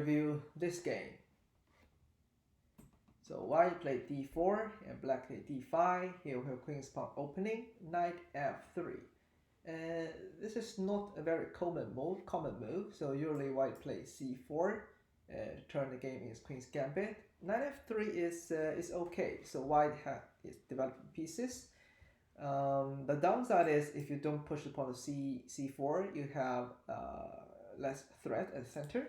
review this game. So white played d4 and black played d5. Here we have queen's pawn opening, knight f3. This is not a very common move. So usually white plays c4 to turn the game against queen's gambit. Knight f3 is okay. So white is developing pieces. The downside is if you don't push the pawn to c4, you have less threat at the center.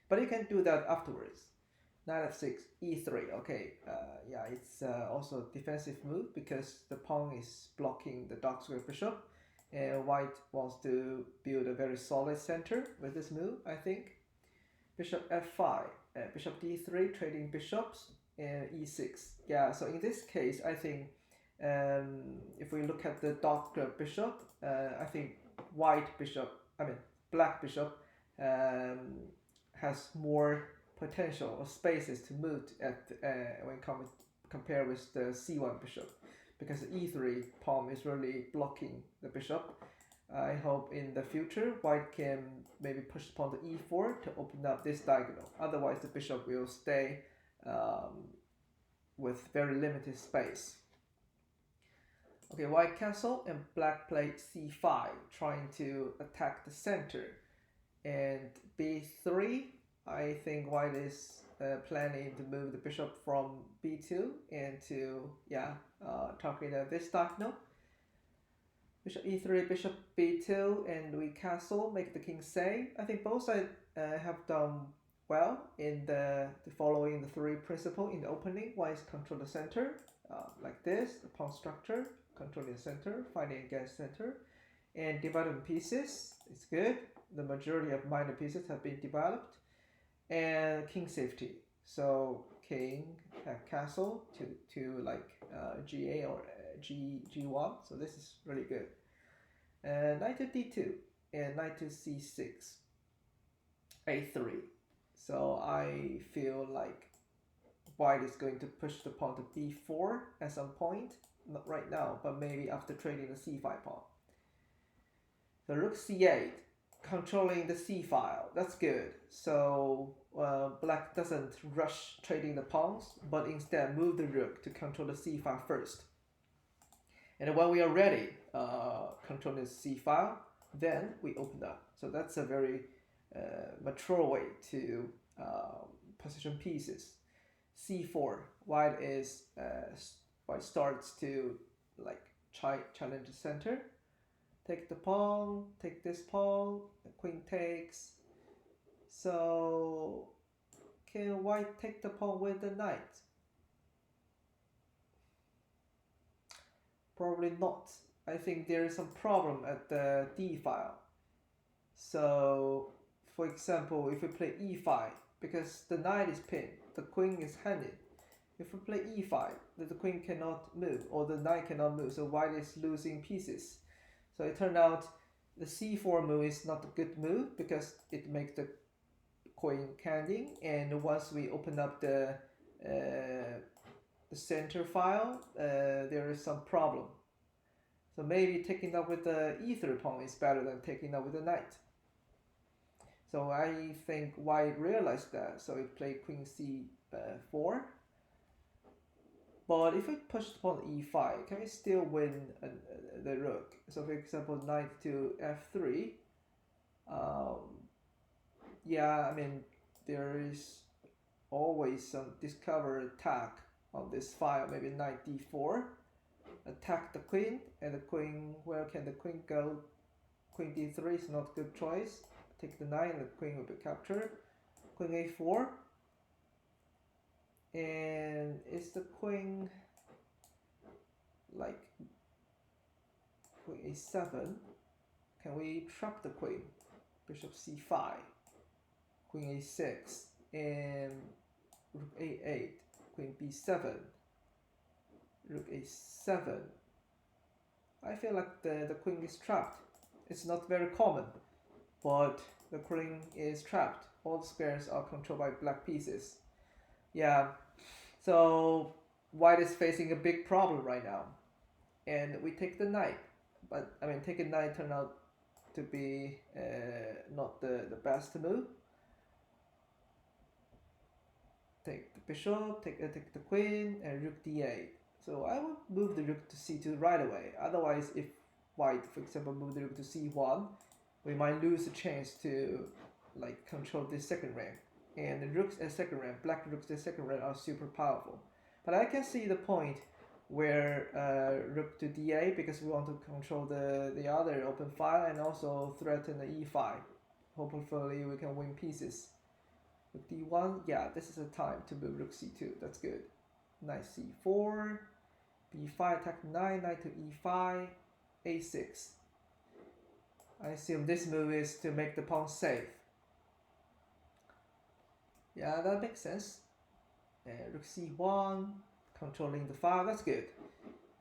But you can do that afterwards. Knight f6, e3. Okay, yeah, it's also a defensive move because the pawn is blocking the dark square bishop, and white wants to build a very solid center with this move, I think. Bishop f5, bishop d3, trading bishops, and e6. Yeah, so in this case, I think if we look at the dark bishop, I think black bishop has more potential or spaces to move when compared with the c1 bishop, because the e3 pawn is really blocking the bishop. I hope in the future white can maybe push the pawn to e4 to open up this diagonal. Otherwise the bishop will stay with very limited space. Okay, white castle and black played c5, trying to attack the center. And b3, I think white is planning to move the bishop from b2 and to target this diagonal. Bishop e3, bishop b2, and we castle, make the king safe. I think both sides have done well in the following the three principle in the opening. White is control the center, like this, the pawn structure, controlling the center, fighting against center, and dividing pieces. It's good. The majority of minor pieces have been developed. And king safety. So king castle to like g8 or g1. So this is really good. Knight to d2 and knight to c6, a3. So I feel like white is going to push the pawn to d4 at some point. Not right now, but maybe after trading the c5 pawn. So rook c8. Controlling the c file, that's good. So black doesn't rush trading the pawns, but instead move the rook to control the c file first. And when we are ready, controlling the c file, then we open up. So that's a very mature way to position pieces. c4, white starts to like challenge the center. Take the pawn, take this pawn, the queen takes. So can white take the pawn with the knight? Probably not. I think there is some problem at the d file. So for example, if we play e5, because the knight is pinned, the queen is handed. If we play e5, the queen cannot move, or the knight cannot move, so white is losing pieces. So it turned out the c4 move is not a good move because it makes the queen canting, and once we open up the center file, there is some problem. So maybe taking up with the e3 pawn is better than taking up with the knight. So I think white realized that, so it played queen c4. But if we push the pawn e5, can we still win the rook? So for example, knight to f3. Yeah, I mean, there is always some discover attack on this file. Maybe knight d4, attack the queen, and the queen, where can the queen go? Queen d3 is not a good choice. Take the knight, and the queen will be captured. Queen a4. And is the queen like queen a7? Can we trap the queen? Bishop c5, queen a6, and rook a8, queen b7, rook a7. I feel like the queen is trapped. It's not very common, but the queen is trapped. All the squares are controlled by black pieces. Yeah, so white is facing a big problem right now. And we take the knight. But I mean, taking knight turned out to be not the best move. take the bishop, take the queen, and rook d8. So I would move the rook to c2 right away. Otherwise, if white, for example, move the rook to c1, we might lose a chance to like control this second rank. And the rooks at second rank, black rooks at second rank are super powerful. But I can see the point where rook to d8 because we want to control the other open file and also threaten the e5. Hopefully we can win pieces. Rook d1, yeah, this is a time to move rook c2. That's good. Knight c4, b5 attack knight, knight to e5, a6. I assume this move is to make the pawn safe. Yeah, that makes sense. Rook c1, controlling the file, that's good.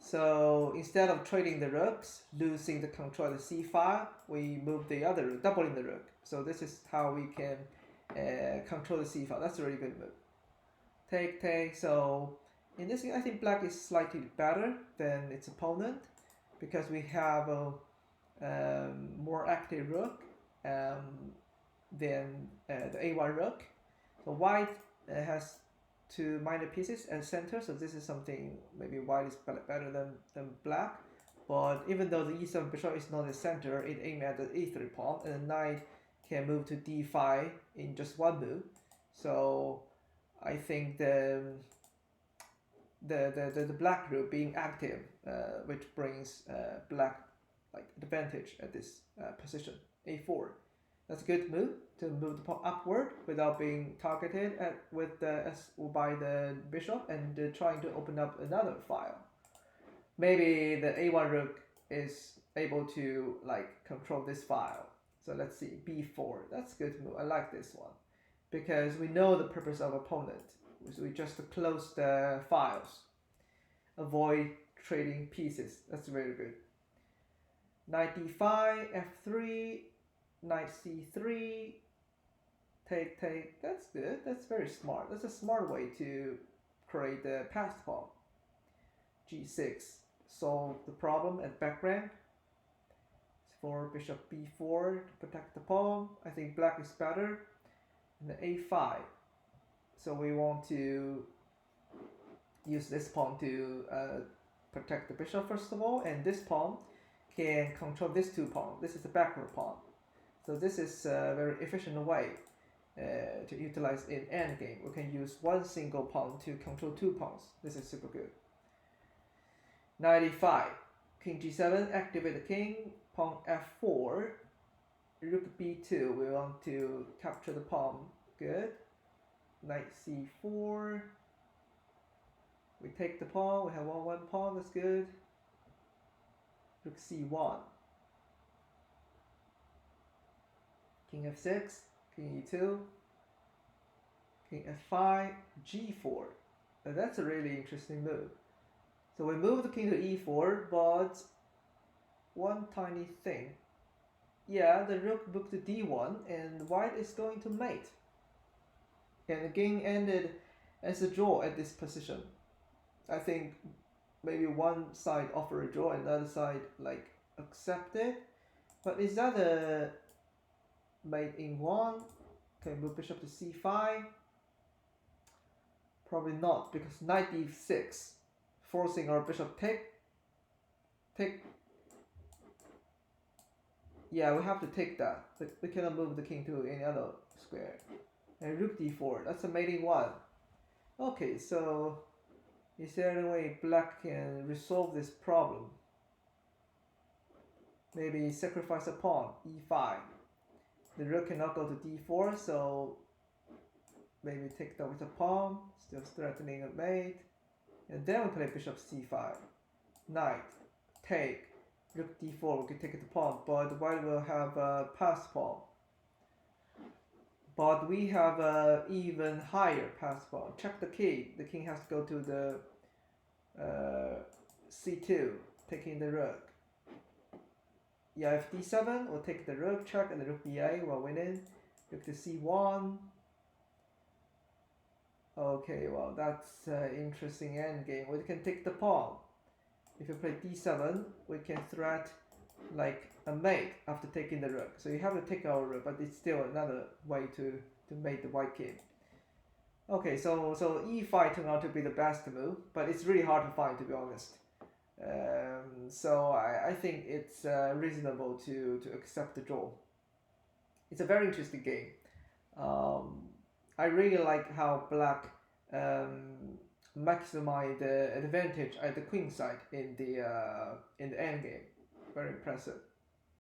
So instead of trading the rooks, losing the control of the c file, we move the other rook, doubling the rook. So this is how we can control the c file. That's a really good move. Take, take. So in this game, I think black is slightly better than its opponent because we have a more active rook than the a1 rook. So white has two minor pieces at center, so this is something maybe white is better than black. But even though the e7 bishop is not the center, it aims at the e3 pawn, and the knight can move to d5 in just one move. So I think the black rook being active, which brings black like advantage at this position, a4. That's a good move to move the pawn upward without being targeted by the bishop and trying to open up another file. Maybe the a1 rook is able to like control this file. So let's see, b4. That's a good move. I like this one because we know the purpose of opponent. So we just close the files, avoid trading pieces. That's very good. Knight d5, f3. Knight c3, take, take. That's good. That's very smart. That's a smart way to create the passed pawn. g6, solve the problem at back rank. For bishop b4 to protect the pawn. I think black is better. And the a5. So we want to use this pawn to protect the bishop first of all, and this pawn can control this two pawn. This is the backward pawn. So this is a very efficient way to utilize in endgame. We can use one single pawn to control two pawns. This is super good. Knight e5, king g7, activate the king, pawn f4, rook b2. We want to capture the pawn. Good. Knight c4. We take the pawn. We have one pawn. That's good. Rook c1. King f6, king e2, king f5, g4. And that's a really interesting move. So we move the king to e4, but one tiny thing. Yeah, the rook moved to d1, and white is going to mate. And the game ended as a draw at this position. I think maybe one side offer a draw and the other side like accept it. But is that a mate in one? Can move bishop to c5? Probably not, because knight d6, forcing our bishop take. Yeah, we have to take that. We cannot move the king to any other square. And rook d4, that's a mating one. Okay, so is there any way black can resolve this problem? Maybe sacrifice a pawn, e5. The rook cannot go to d4, so maybe take that with a pawn, still threatening a mate. And then we play bishop c5. Knight, take, rook d4, we can take the pawn, but white will have a passed pawn. But we have an even higher passed pawn. Check the king. The king has to go to the c2, taking the rook. Yeah, if d7, we'll take the rook, check, and the rook b8 while winning. Rook to c1. Okay, well, that's an interesting endgame. We can take the pawn. If you play d7, we can threat like a mate after taking the rook. So you have to take our rook, but it's still another way to mate the white king. Okay, so e5 turned out to be the best move, but it's really hard to find, to be honest. So I think it's reasonable to accept the draw. It's a very interesting game. Um, I really like how black maximize the advantage at the queen side in the end game. Very impressive.